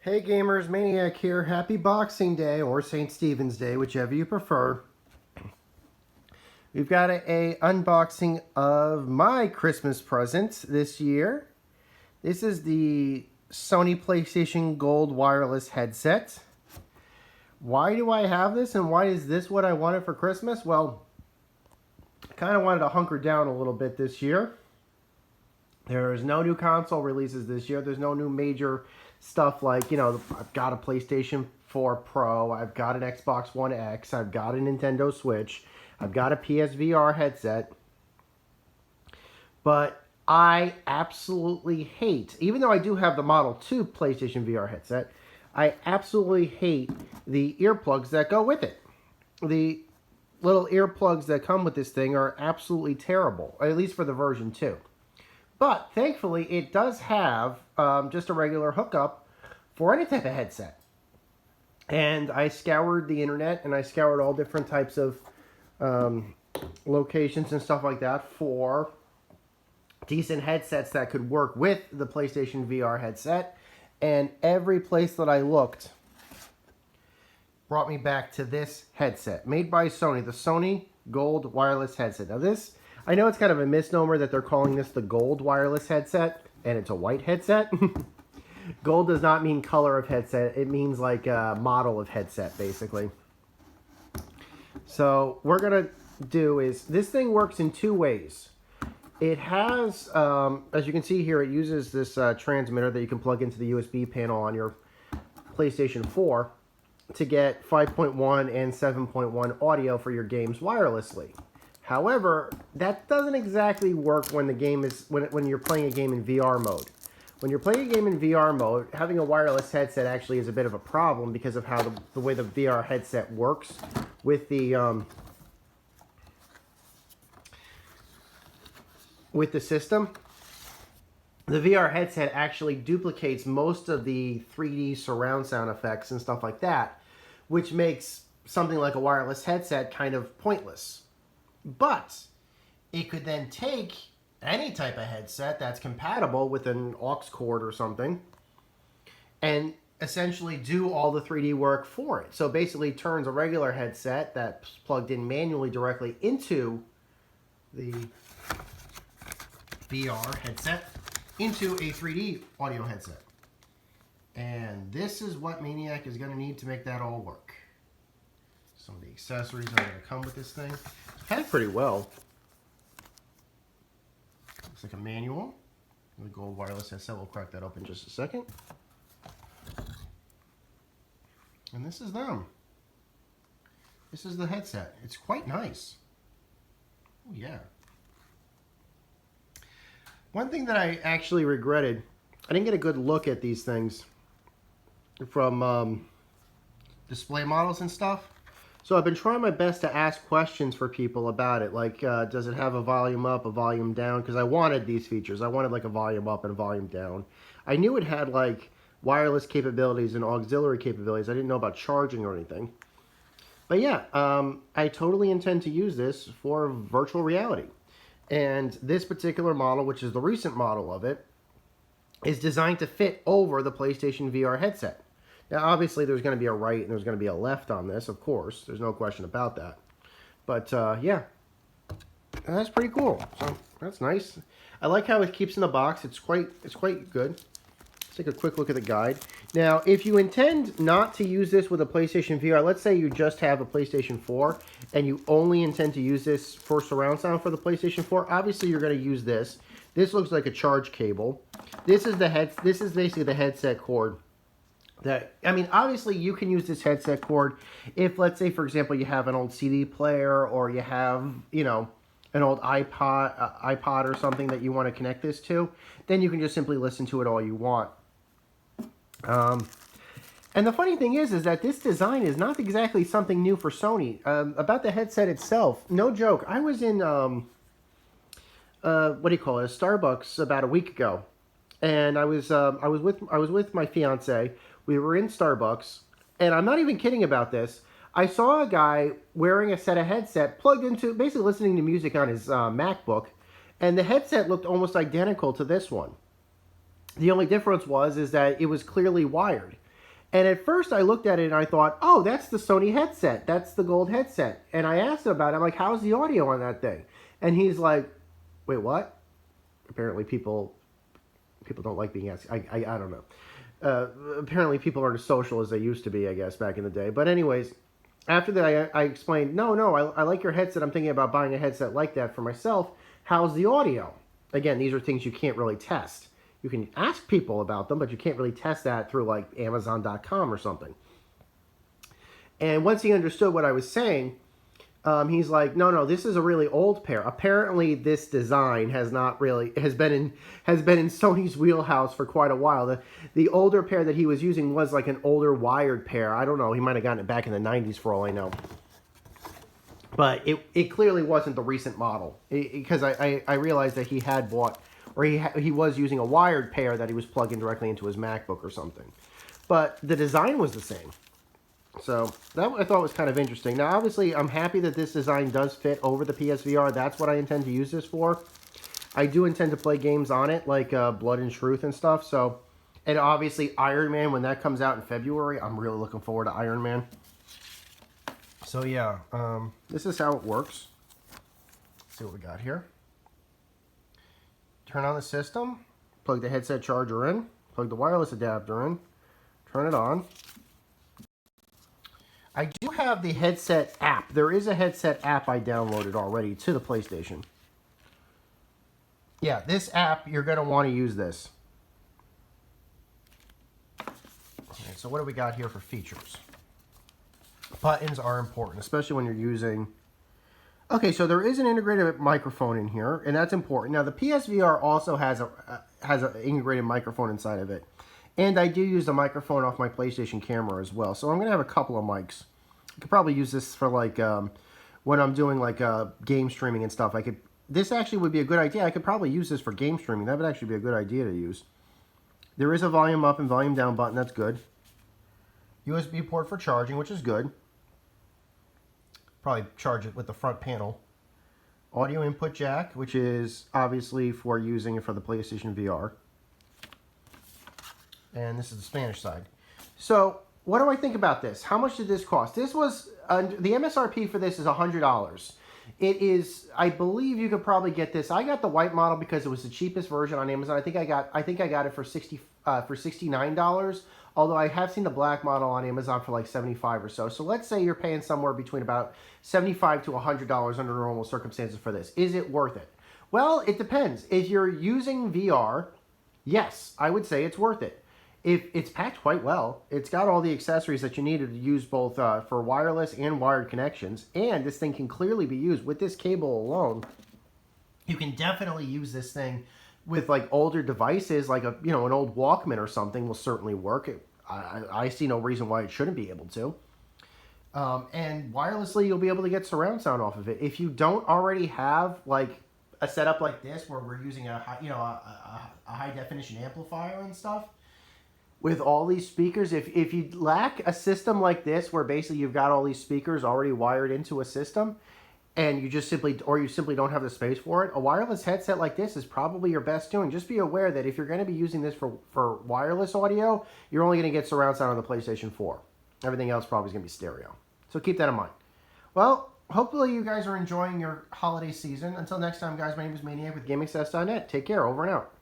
Hey gamers, Maniac here. Happy Boxing Day or St. Stephen's Day, whichever you prefer. We've got a unboxing of my Christmas present this year. This is the Sony PlayStation Gold wireless headset. Why do I have this and why is this what I wanted for Christmas? Well, I kind of wanted to hunker down a little bit this year. There's no new console releases this year. There's no new major stuff like, I've got a PlayStation 4 Pro, I've got an Xbox One X, I've got a Nintendo Switch, I've got a PSVR headset. But I absolutely hate, even though I do have the Model 2 PlayStation VR headset, I absolutely hate the earplugs that go with it. The little earplugs that come with this thing are absolutely terrible, at least for the version 2. But thankfully, it does have just a regular hookup for any type of headset. And I scoured the internet and I scoured all different types of locations and stuff like that for decent headsets that could work with the PlayStation VR headset. And every place that I looked brought me back to this headset made by Sony, the Sony Gold wireless headset. Now this, I know it's kind of a misnomer that they're calling this the Gold wireless headset, and it's a white headset. Gold does not mean color of headset. It means like a model of headset, basically. So what we're going to do is, this thing works in two ways. It has, as you can see here, it uses this transmitter that you can plug into the USB panel on your PlayStation 4 to get 5.1 and 7.1 audio for your games wirelessly. However, that doesn't exactly work when the game is when you're playing a game in VR mode. When you're playing a game in VR mode, having a wireless headset actually is a bit of a problem because of how the way the VR headset works with the system. The VR headset actually duplicates most of the 3D surround sound effects and stuff like that, which makes something like a wireless headset kind of pointless. But it could then take any type of headset that's compatible with an aux cord or something and essentially do all the 3D work for it. So basically turns a regular headset that's plugged in manually directly into the VR headset into a 3D audio headset. And this is what Maniac is going to need to make that all work. Some of the accessories that are going to come with this thing. It's packed pretty well. Looks like a manual. The Gold wireless headset. We'll crack that open in just a second. And this is them. This is the headset. It's quite nice. Oh yeah. One thing that I actually regretted, I didn't get a good look at these things from display models and stuff. So I've been trying my best to ask questions for people about it, like does it have a volume up, a volume down? Because I wanted these features. I wanted like a volume up and a volume down. I knew it had like wireless capabilities and auxiliary capabilities. I didn't know about charging or anything. But yeah, I totally intend to use this for virtual reality. And this particular model, which is the recent model of it, is designed to fit over the PlayStation VR headset. Now, obviously, there's going to be a right and there's going to be a left on this, of course. There's no question about that. But, yeah, that's pretty cool. So, that's nice. I like how it keeps in the box. It's quite good. Let's take a quick look at the guide. Now, if you intend not to use this with a PlayStation VR, let's say you just have a PlayStation 4 and you only intend to use this for surround sound for the PlayStation 4, obviously you're going to use this. This looks like a charge cable. This is basically the headset cord. Obviously you can use this headset cord if, let's say, for example, you have an old CD player or you have, an old iPod or something that you want to connect this to, then you can just simply listen to it all you want. And the funny thing is that this design is not exactly something new for Sony. About the headset itself, no joke, I was in, a Starbucks about a week ago. And I was with my fiance. We were in Starbucks, and I'm not even kidding about this. I saw a guy wearing a set of headset plugged into, basically listening to music on his MacBook, and the headset looked almost identical to this one. The only difference is that it was clearly wired. And at first I looked at it and I thought, oh, that's the Sony headset. That's the gold headset. And I asked him about it. I'm like, how's the audio on that thing? And he's like, wait, what? Apparently people don't like being asked. I don't know. Apparently people aren't as social as they used to be, I guess, back in the day. But anyways, after that I explained, no, I like your headset. I'm thinking about buying a headset like that for myself. How's the audio? Again, these are things you can't really test. You can ask people about them, but you can't really test that through like Amazon.com or something. And once he understood what I was saying, he's like, no, this is a really old pair. Apparently, this design has been in Sony's wheelhouse for quite a while. The older pair that he was using was like an older wired pair. I don't know. He might have gotten it back in the 90s for all I know. But it clearly wasn't the recent model, because I realized that he had bought, or he was using a wired pair that he was plugging directly into his MacBook or something. But the design was the same. So that I thought was kind of interesting. Now, obviously, I'm happy that this design does fit over the PSVR. That's what I intend to use this for. I do intend to play games on it, like Blood and Truth and stuff. So, and obviously, Iron Man, when that comes out in February, I'm really looking forward to Iron Man. So, yeah, this is how it works. Let's see what we got here. Turn on the system, plug the headset charger in, plug the wireless adapter in, turn it on. I do have the headset app. There is a headset app I downloaded already to the PlayStation. Yeah, this app, you're going to want to use this. Okay, so what do we got here for features? Buttons are important, especially when you're using... Okay, so there is an integrated microphone in here, and that's important. Now, the PSVR also has an integrated microphone inside of it. And I do use the microphone off my PlayStation camera as well. So I'm going to have a couple of mics. I could probably use this for like when I'm doing like game streaming and stuff. This actually would be a good idea. I could probably use this for game streaming. That would actually be a good idea to use. There is a volume up and volume down button. That's good. USB port for charging, which is good. Probably charge it with the front panel. Audio input jack, which is obviously for using it for the PlayStation VR. And this is the Spanish side. So, what do I think about this? How much did this cost? This was, the MSRP for this is $100. It is, I believe you could probably get this. I got the white model because it was the cheapest version on Amazon. I think I got it for $69. Although I have seen the black model on Amazon for like $75 or so. So let's say you're paying somewhere between about $75 to $100 under normal circumstances for this. Is it worth it? Well, it depends. If you're using VR, yes, I would say it's worth it. If it's packed quite well, it's got all the accessories that you need to use both for wireless and wired connections, and this thing can clearly be used with this cable alone. You can definitely use this thing with like older devices, like an old Walkman or something will certainly work. I see no reason why it shouldn't be able to. And wirelessly, you'll be able to get surround sound off of it. If you don't already have like a setup like this where we're using a high definition amplifier and stuff, with all these speakers, if you lack a system like this where basically you've got all these speakers already wired into a system and you simply don't have the space for it, a wireless headset like this is probably your best doing. Just be aware that if you're going to be using this for wireless audio, you're only going to get surround sound on the PlayStation 4. Everything else probably is going to be stereo. So keep that in mind. Well, hopefully you guys are enjoying your holiday season. Until next time, guys, my name is Maniac with GameAccess.net. Take care. Over and out.